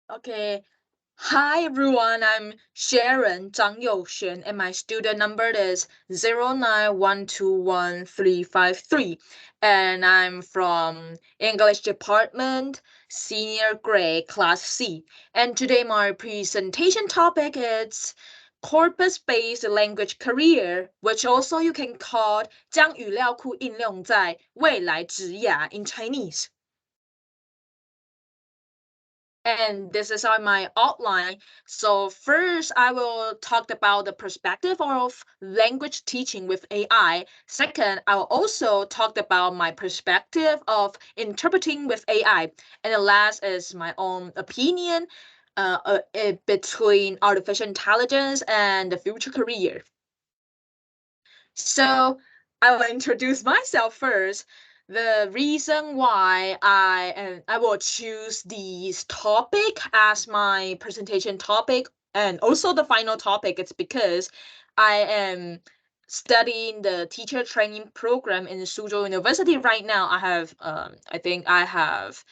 Okay. Hi everyone, I'm Sharon Zhang Youxuan and my student number is 09121353 and I'm from English department, senior grade class C. And today my presentation topic is corpus-based language career, which also you can call 将语料库应用在未来职涯 in Chinese. And this is on my outline. So first, I will talk about the perspective of language teaching with AI. Second, I will also talk about my perspective of interpreting with AI. And the last is my own opinion between artificial intelligence and the future career. So I will introduce myself first. The reason why I will choose this topic as my presentation topic and also the final topic is because I am studying the teacher training program in Suzhou University right now. I think I have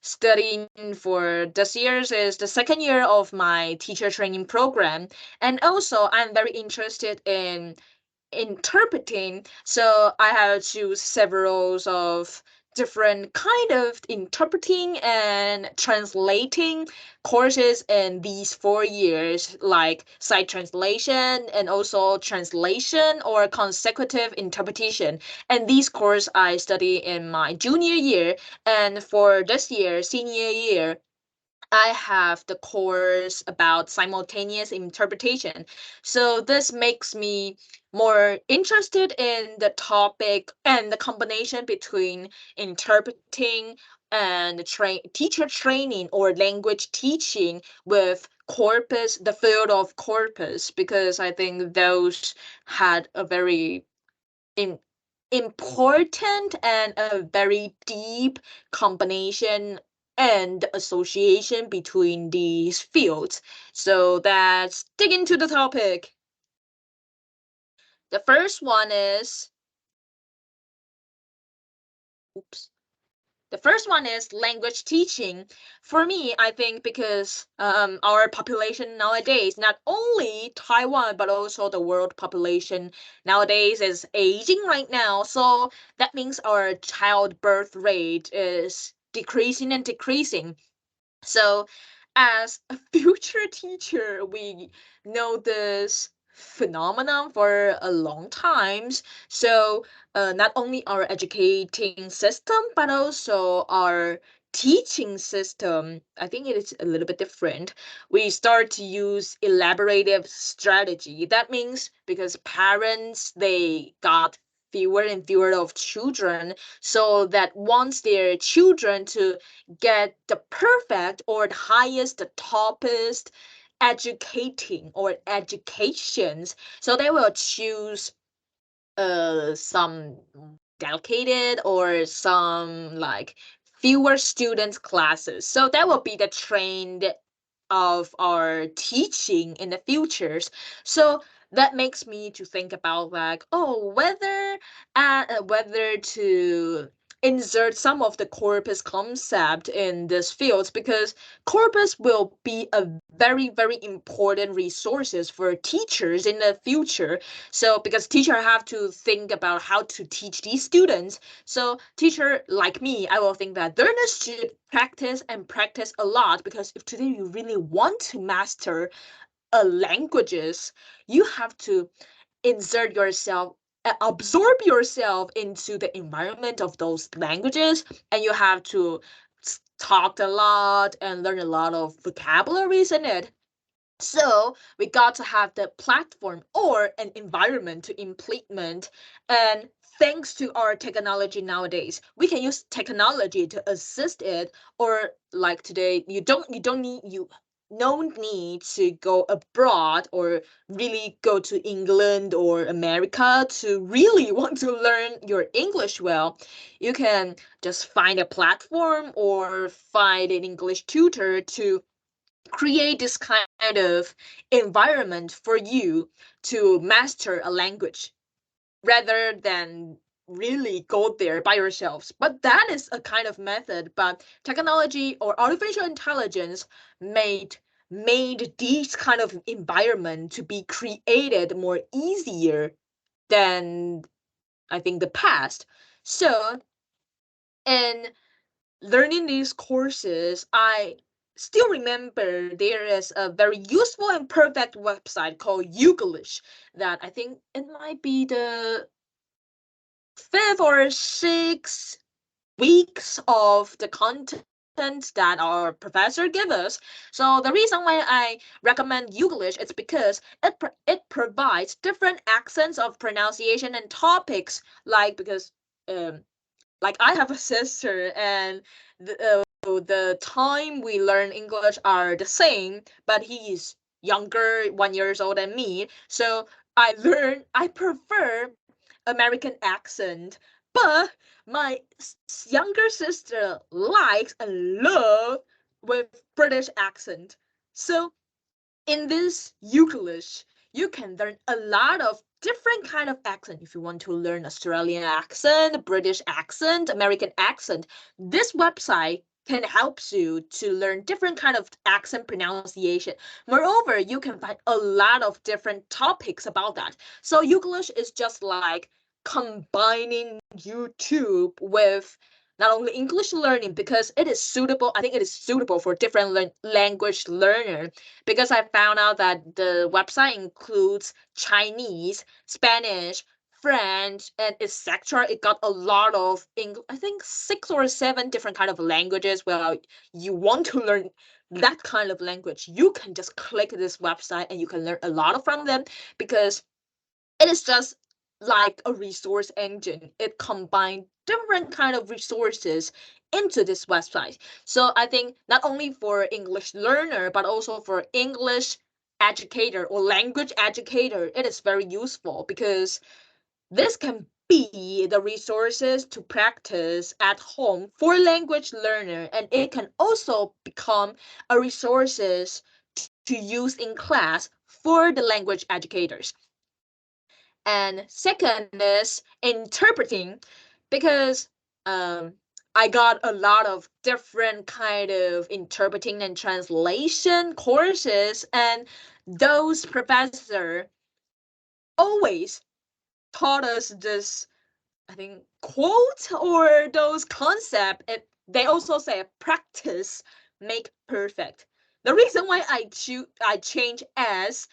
studying for this year's is the second year of my teacher training program. And also I'm very interested in interpreting. So I have choose several of different kind of interpreting and translating courses in these 4 years, like site translation and also translation or consecutive interpretation. And these course I study in my junior year, and for this year, senior year, I have the course about simultaneous interpretation. So this makes me more interested in the topic and the combination between interpreting and teacher training or language teaching with corpus, the field of corpus, because I think those had a very in, important and a very deep combination and association between these fields. So let's dig into the topic. The first one is, oops. The first one is language teaching. For me, I think because our population nowadays, not only Taiwan, but also the world population nowadays is aging right now. So that means our childbirth rate is decreasing and decreasing. So as a future teacher, we know this phenomenon for a long time. So not only our educating system, but also our teaching system, I think it is a little bit different. We start to use elaborative strategy. That means because parents, they got fewer and fewer of children, so that wants their children to get the perfect or the highest, the toppest educating or educations. So they will choose some dedicated or some like fewer students classes. So that will be the trend of our teaching in the futures. So that makes me to think about like, oh, whether to insert some of the corpus concept in this field, because corpus will be a very, very important resources for teachers in the future. So because teacher have to think about how to teach these students, so teacher like me, I will think that learners should practice and practice a lot, because if today you really want to master a languages, you have to insert yourself, absorb yourself into the environment of those languages, and you have to talk a lot and learn a lot of vocabularies in it. So we got to have the platform or an environment to implement. And thanks to our technology nowadays, we can use technology to assist it. Or like today, you no need to go abroad or really go to England or America to really want to learn your English well. You can just find a platform or find an English tutor to create this kind of environment for you to master a language rather than really go there by yourselves. But that is a kind of method. But technology or artificial intelligence made these kind of environment to be created more easier than I think the past. So in learning these courses, I still remember there is a very useful and perfect website called Youglish that I think it might be the 5th or 6th weeks of the content that our professor give us. So the reason why I recommend Youglish is because it provides different accents of pronunciation and topics, like because like I have a sister and the time we learn English are the same, but he's younger, 1 years old than me. So I prefer American accent, but my younger sister likes and love with British accent. So in this Euclid, you can learn a lot of different kind of accent. If you want to learn Australian accent, British accent, American accent, this website can help you to learn different kind of accent pronunciation. Moreover, you can find a lot of different topics about that. So Euclid is just like combining YouTube with not only English learning because it is suitable. I think it is suitable for different language learner because I found out that the website includes Chinese, Spanish, French, and etc. It got a lot of I think 6 or 7 different kind of languages. Well, you want to learn that kind of language, you can just click this website and you can learn a lot from them because it is just like a resource engine. It combines different kind of resources into this website. So I think not only for English learner, but also for English educator or language educator, it is very useful because this can be the resources to practice at home for language learner, and it can also become a resources to use in class for the language educators. And second is interpreting because I got a lot of different kind of interpreting and translation courses, and those professor always taught us this, I think, quote or those concept. They also say practice make perfect. The reason why I change as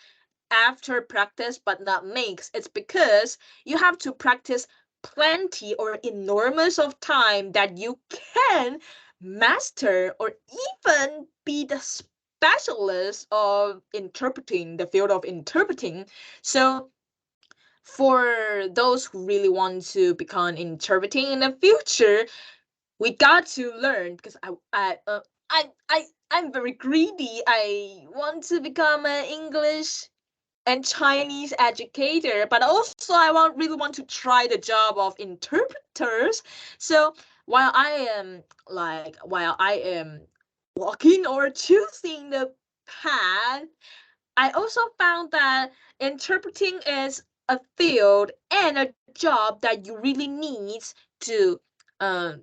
after practice but not makes, it's because you have to practice plenty or enormous of time that you can master or even be the specialist of interpreting, the field of interpreting. So for those who really want to become interpreting in the future, we got to learn because I'm very greedy. I want to become an English and Chinese educator, but also I really want to try the job of interpreters. So while I am walking or choosing the path, I also found that interpreting is a field and a job that you really need to um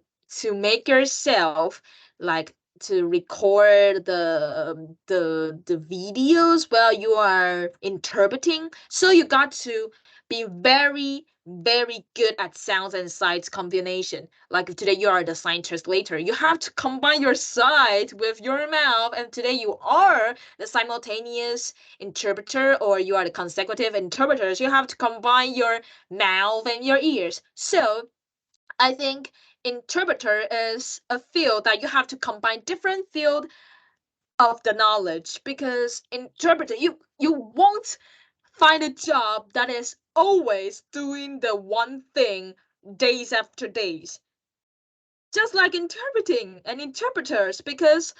make yourself like to record the videos while you are interpreting. So you got to be very good at sounds and sights combination. Like if today you are the sign translator, you have to combine your sight with your mouth, and today you are the simultaneous interpreter or you are the consecutive interpreters, you have to combine your mouth and your ears. So I think interpreter is a field that you have to combine different field of the knowledge because interpreter you won't find a job that is always doing the one thing days after days, just like interpreting and interpreters, because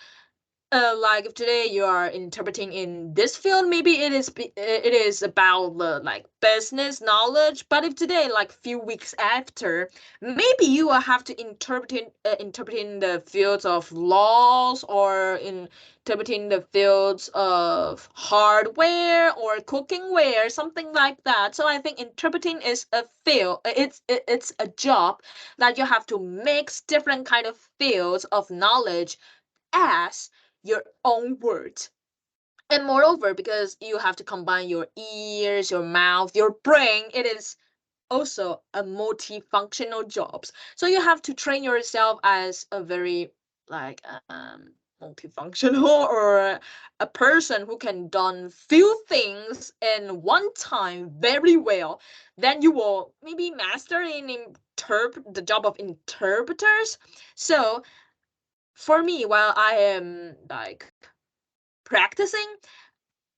like if today you are interpreting in this field, maybe it is about the like business knowledge. But if today, like few weeks after, maybe you will have to interpreting the fields of laws or interpreting the fields of hardware or cookingware, something like that. So I think interpreting is a field. It's a job that you have to mix different kind of fields of knowledge as your own words. And moreover, because you have to combine your ears, your mouth, your brain, it is also a multifunctional jobs. So you have to train yourself as a very like multifunctional or a person who can done few things in one time very well. Then you will maybe master in the job of interpreters. So for me, while I am like practicing,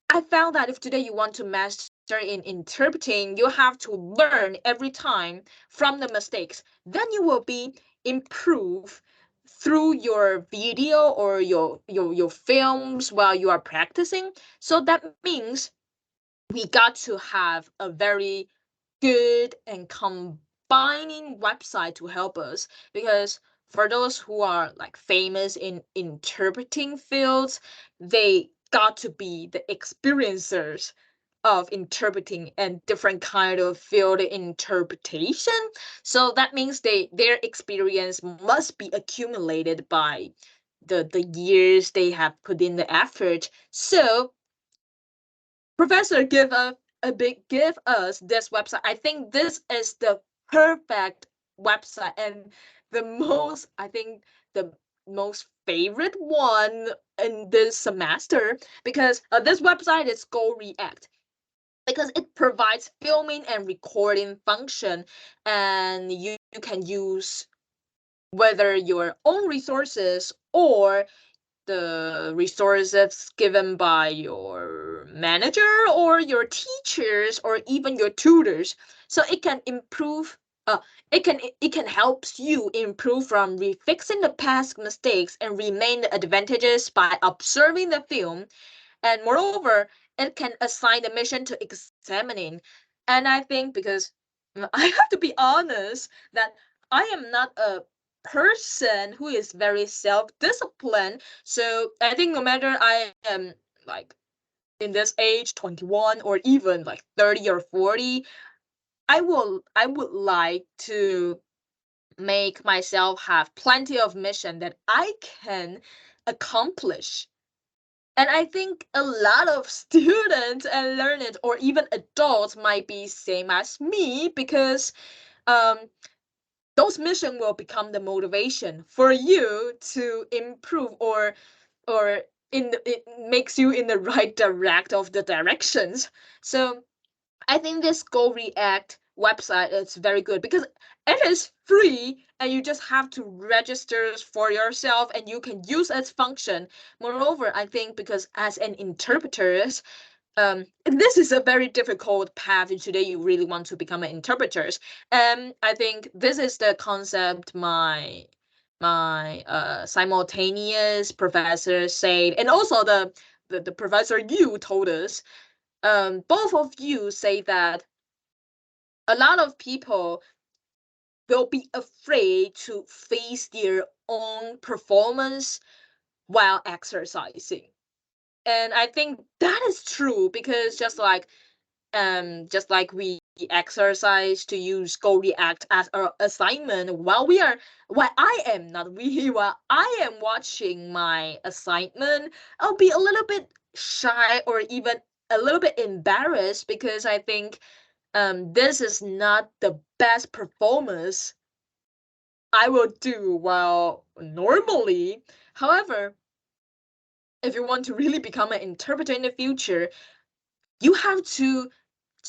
I found that if today you want to master in interpreting, you have to learn every time from the mistakes. Then you will be improve through your video or your films while you are practicing. So that means we got to have a very good and combining website to help us, because for those who are like famous in interpreting fields, they got to be the experiencers of interpreting and different kind of field interpretation. So that means their experience must be accumulated by the years they have put in the effort. So professor give us this website. I think this is the perfect website and the most, I think, the most favorite one in this semester, because this website is Go React, because it provides filming and recording function, and you can use whether your own resources or the resources given by your manager or your teachers or even your tutors. So it can improve, it can helps you improve from refixing the past mistakes and remain the advantages by observing the film. And moreover, it can assign the mission to examining. And I think, because I have to be honest that I am not a person who is very self-disciplined. So I think no matter I am like in this age, 21 or even like 30 or 40, I would like to make myself have plenty of mission that I can accomplish. And I think a lot of students and learners or even adults might be same as me, because um, those mission will become the motivation for you to improve, or it makes you in the right direct of the directions. So I think this Go React website is very good because it is free and you just have to register for yourself and you can use its function. Moreover, I think because as an interpreter, this is a very difficult path if today you really want to become an interpreter. I think this is the concept my simultaneous professor said, and also the professor you told us. Both of you say that a lot of people will be afraid to face their own performance while exercising. And I think that is true, because just like we exercise to use Go React as our assignment, while I am not we while I am watching my assignment, I'll be a little bit shy or even a little bit embarrassed, because I think this is not the best performance I will do while normally. However, if you want to really become an interpreter in the future, you have to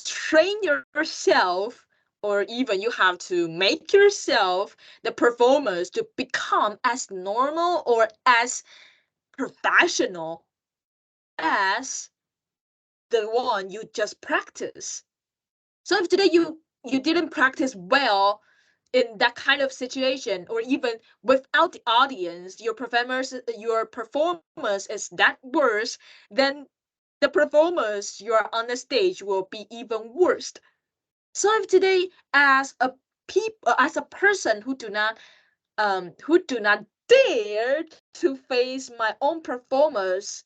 train yourself, or even you have to make yourself the performers to become as normal or as professional as the one you just practice. So if today you didn't practice well, in that kind of situation, or even without the audience, your performance is that worse, then the performance you're on the stage will be even worse. So if today, as a person who do not dare to face my own performance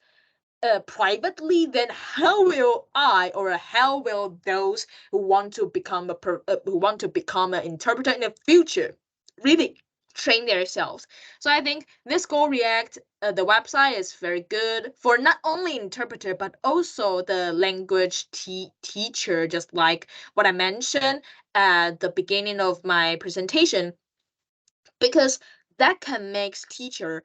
privately, then how will I, or how will those who want to become an interpreter in the future really train themselves? So I think this Go React, the website is very good for not only interpreter but also the language teacher, just like what I mentioned at the beginning of my presentation, because that can make teacher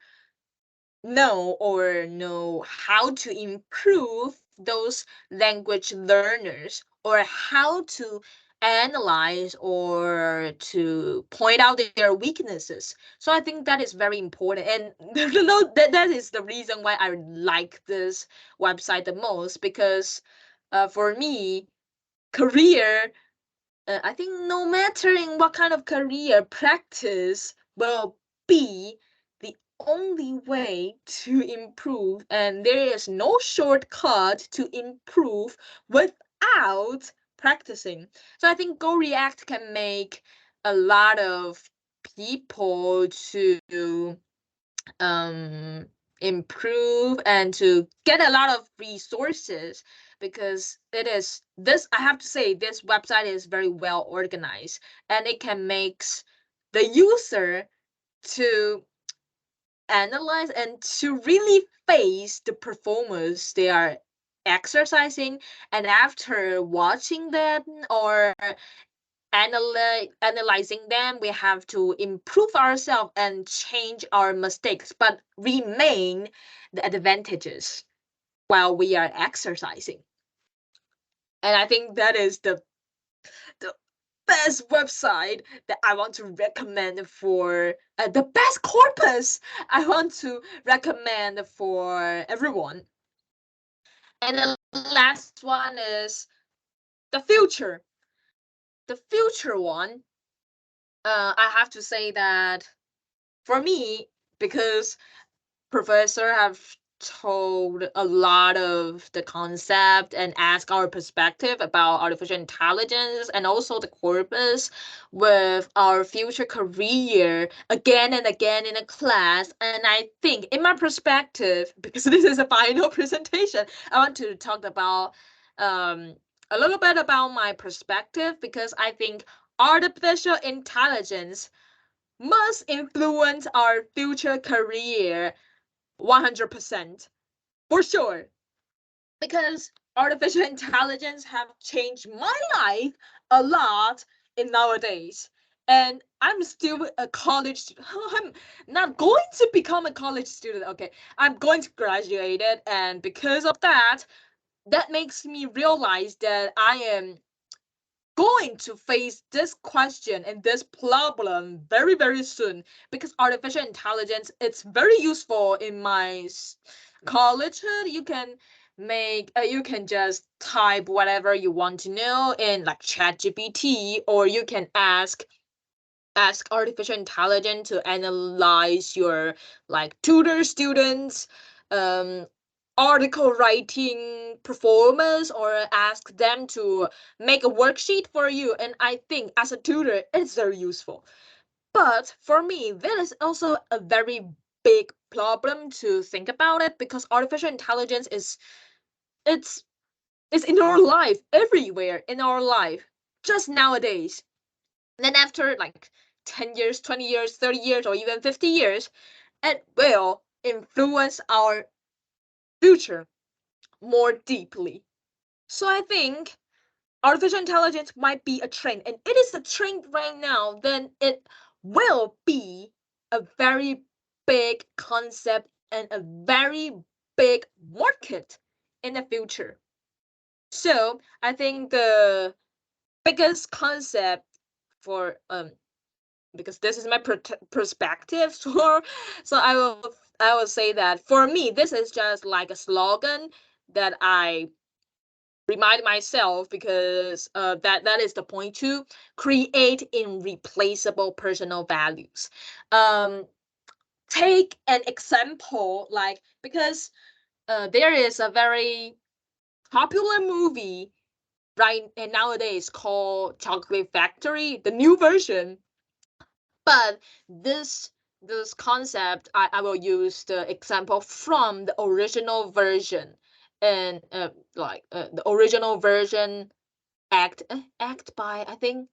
know how to improve those language learners, or how to analyze or to point out their weaknesses. So I think that is very important, and that is the reason why I like this website the most, because for me, career, I think no matter in what kind of career, practice will be the only way to improve, and there is no shortcut to improve without practicing. So I think Go React can make a lot of people to improve and to get a lot of resources, because it is this, I have to say, this website is very well organized, and it can makes the user to analyze and to really face the performers they are exercising, and after watching that or analyzing them, we have to improve ourselves and change our mistakes, but remain the advantages while we are exercising. And I think that is the best website that I want to recommend for the best corpus I want to recommend for everyone. And the last one is the future. The future one, I have to say that for me, because professor have told a lot of the concept and ask our perspective about artificial intelligence and also the corpus with our future career again and again in a class. And I think in my perspective, because this is a final presentation, I want to talk about a little bit about my perspective, because I think artificial intelligence must influence our future career 100%, for sure, because artificial intelligence have changed my life a lot in nowadays. And I'm still a college student. I'm not going to become a college student. Okay, I'm going to graduate it, and because of that, that makes me realize that I am going to face this question and this problem very, very soon, because artificial intelligence, it's very useful in my college. You can you can just type whatever you want to know in like ChatGPT, or you can ask artificial intelligence to analyze your like tutor students article writing performance, or ask them to make a worksheet for you. And I think as a tutor, it's very useful. But for me, that is also a very big problem to think about it, because artificial intelligence is it's it's in our life, everywhere in our life, just nowadays. And then after like 10 years, 20 years, 30 years, or even 50 years, it will influence our future more deeply. So I think artificial intelligence might be a trend, and it is a trend right now, then it will be a very big concept and a very big market in the future. So I think the biggest concept for because this is my perspective, so I will say that for me, this is just like a slogan that I remind myself, because that is the point to create irreplaceable personal values. Take an example, like, because there is a very popular movie right nowadays called Chocolate Factory, the new version. But this concept, I will use the example from the original version, and the original version act by, I think,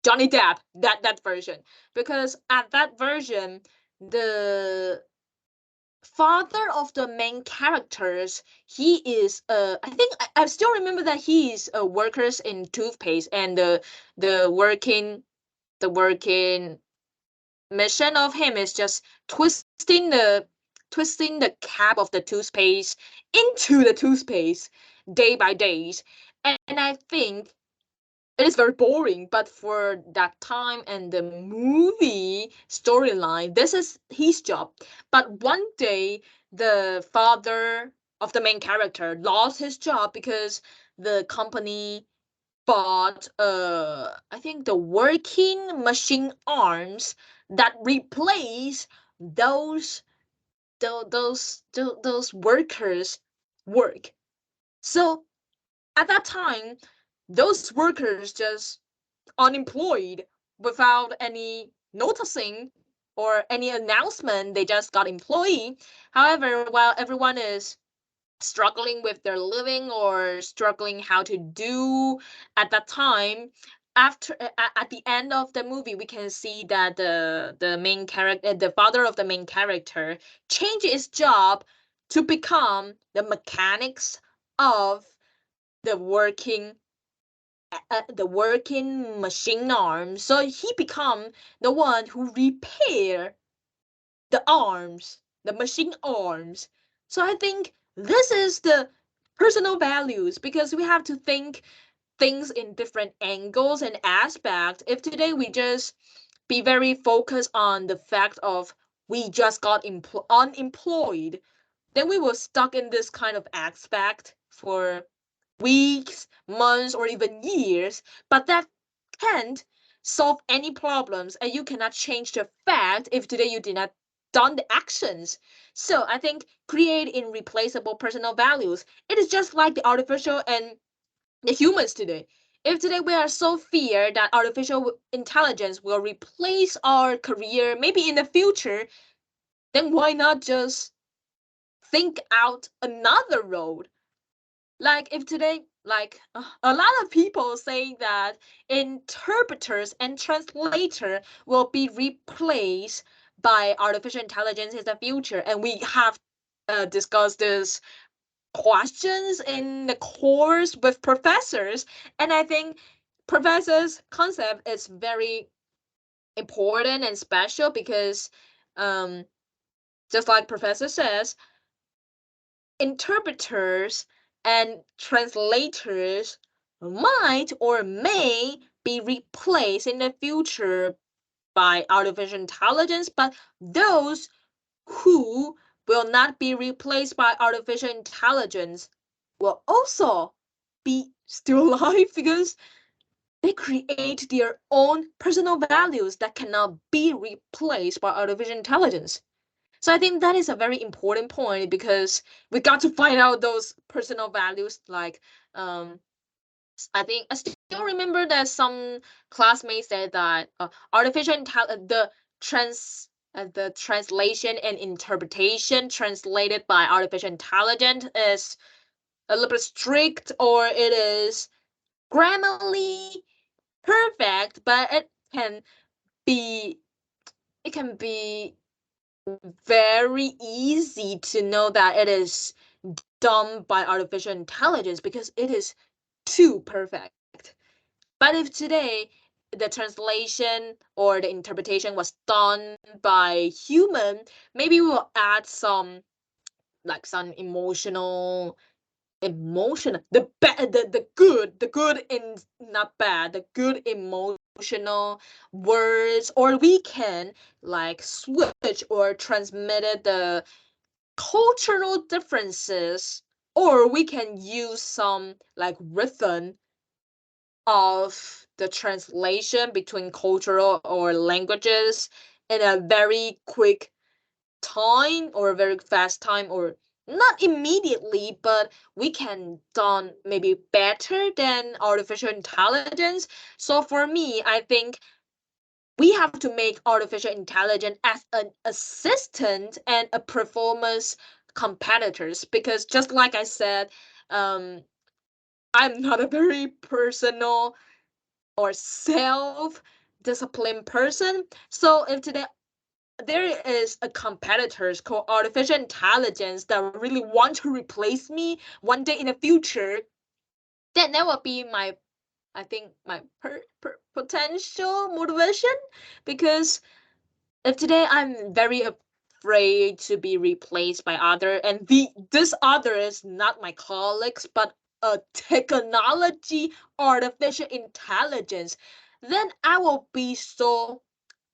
Johnny Depp, that version. Because at that version, the father of the main characters, he is I think I still remember that he is a workers in toothpaste, and the working mission of him is just twisting the cap of the toothpaste into the toothpaste day by days. And I think it is very boring, but for that time and the movie storyline, this is his job. But one day, the father of the main character lost his job because the company bought I think the working machine arms that replace those those workers work. So at that time, those workers just unemployed without any noticing or any announcement. They just got employee. However, while everyone is struggling with their living or struggling how to do at that time, after at the end of the movie, we can see that the main character, the father of the main character, changed his job to become the mechanics of the working machine arm. So he become the one who repair the arms, the machine arms. So I think this is the personal values, because we have to think things in different angles and aspects. If today we just be very focused on the fact of we just got unemployed, then we will stuck in this kind of aspect for weeks, months, or even years. But that can't solve any problems, and you cannot change the fact if today you did not done the actions. So I think create irreplaceable personal values. It is just like the artificial and the humans today. If today we are so fear that artificial intelligence will replace our career, maybe in the future, then why not just think out another road? Like if today, like a lot of people say that interpreters and translator will be replaced by artificial intelligence in the future, and we have discussed this questions in the course with professors, and I think professors' concept is very important and special, because um, just like professor says, interpreters and translators might or may be replaced in the future by artificial intelligence, but those who will not be replaced by artificial intelligence will also be still alive, because they create their own personal values that cannot be replaced by artificial intelligence. So I think that is a very important point, because we got to find out those personal values. Like, I think I still remember that some classmates said that the translation and interpretation translated by artificial intelligence is a little bit strict, or it is grammarly perfect, but be it can be very easy to know that it is done by artificial intelligence, because it is too perfect. But if today the translation or the interpretation was done by human, maybe we'll add some, like, some the good in not bad, the good emotional words, or we can like switch or transmitted the cultural differences or we can use some like rhythm of the translation between cultural or languages in a very quick time or a very fast time, or not immediately, but we can done maybe better than artificial intelligence. So for me, I think we have to make artificial intelligence as an assistant and a performance competitors, because just like I said, um, I'm not a very personal or self-disciplined person. So if today there is a competitors called artificial intelligence that really want to replace me one day in the future, then that will be my, I think, my potential motivation. Because if today I'm very afraid to be replaced by other, and this other is not my colleagues but a technology artificial intelligence, then I will be so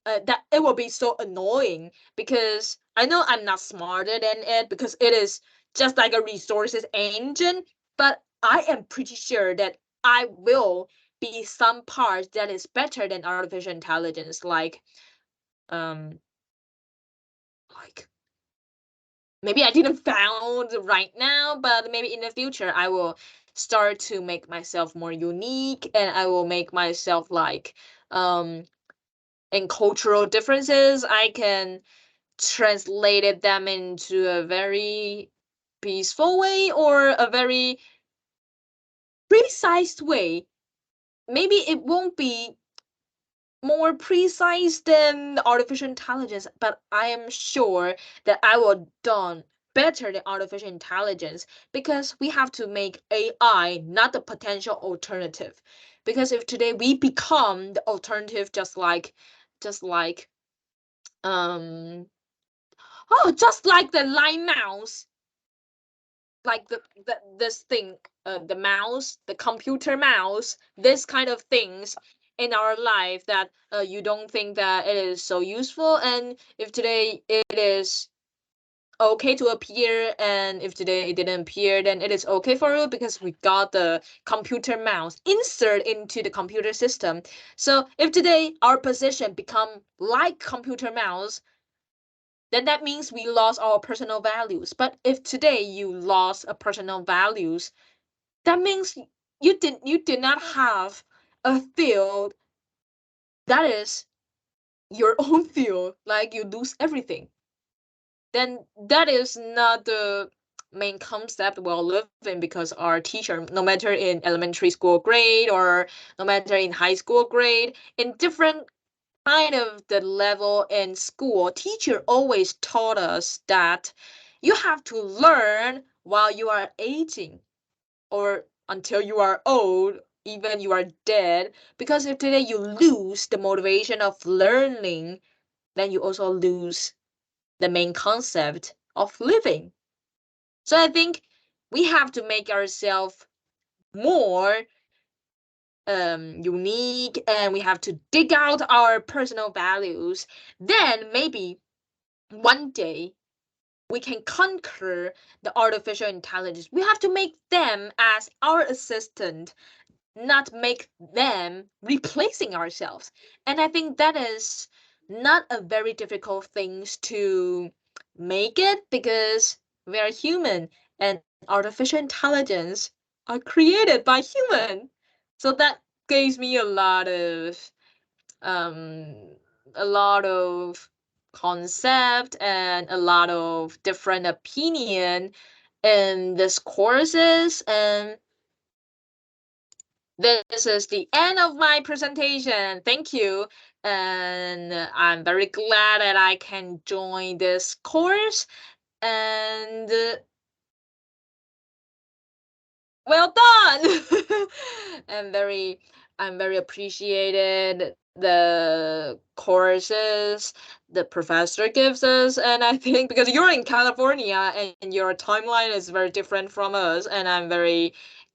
that it will be so annoying, because I know I'm not smarter than it, because it is just like a resources engine, but I am pretty sure that I will be some parts that is better than artificial intelligence, um like maybe I didn't found right now, but maybe in the future I will start to make myself more unique, and I will make myself like in cultural differences I can translated them into a very peaceful way or a very precise way. Maybe it won't be more precise than artificial intelligence, but I am sure that I will done better than artificial intelligence, because we have to make AI not the potential alternative. Because if today we become the alternative, just like um just like the line mouse, like the this thing, the mouse, the computer mouse, this kind of things in our life that you don't think that it is so useful, and if today it is okay to appear, and if today it didn't appear, then it is okay for you, because we got the computer mouse insert into the computer system. So if today our position become like computer mouse, then that means we lost our personal values. But if today you lost a personal values, that means you did not have a field that is your own field, like you lose everything. Then that is not the main concept we're living, because our teacher, no matter in elementary school grade or no matter in high school grade, in different kind of the level in school, teacher always taught us that you have to learn while you are aging, or until you are old, even you are dead. Because if today you lose the motivation of learning, then you also lose the main concept of living. So I think we have to make ourselves more unique, and we have to dig out our personal values. Then maybe one day we can conquer the artificial intelligence. We have to make them as our assistant, not make them replacing ourselves. And I think that is not a very difficult thing to make it, because we are human, and artificial intelligence are created by human. So that gives me um a lot of concept and a lot of different opinion in this courses. And this is the end of my presentation. Thank you. And I'm very glad that I can join this course. And well done. I'm very appreciated the courses the professor gives us. And I think because you're in California and your timeline is very different from us, and I'm very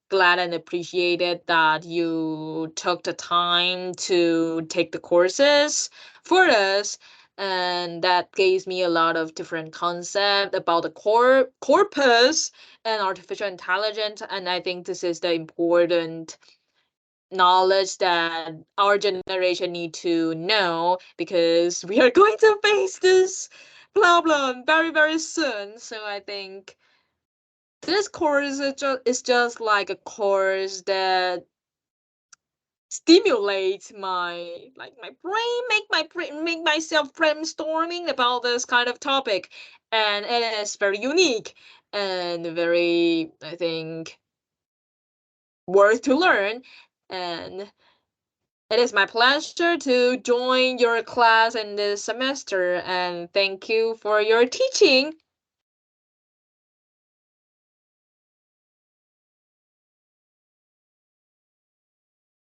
glad and appreciated that you took the time to take the courses for us. and that gives me a lot of different concept about the corpus and artificial intelligence. And I think this is the important knowledge that our generation need to know, because we are going to face this problem very, very soon. So I think this course is just like a course that stimulates my brain, make myself brainstorming about this kind of topic, and it is very unique and very, I think, worth to learn. And it is my pleasure to join your class in this semester, and thank you for your teaching.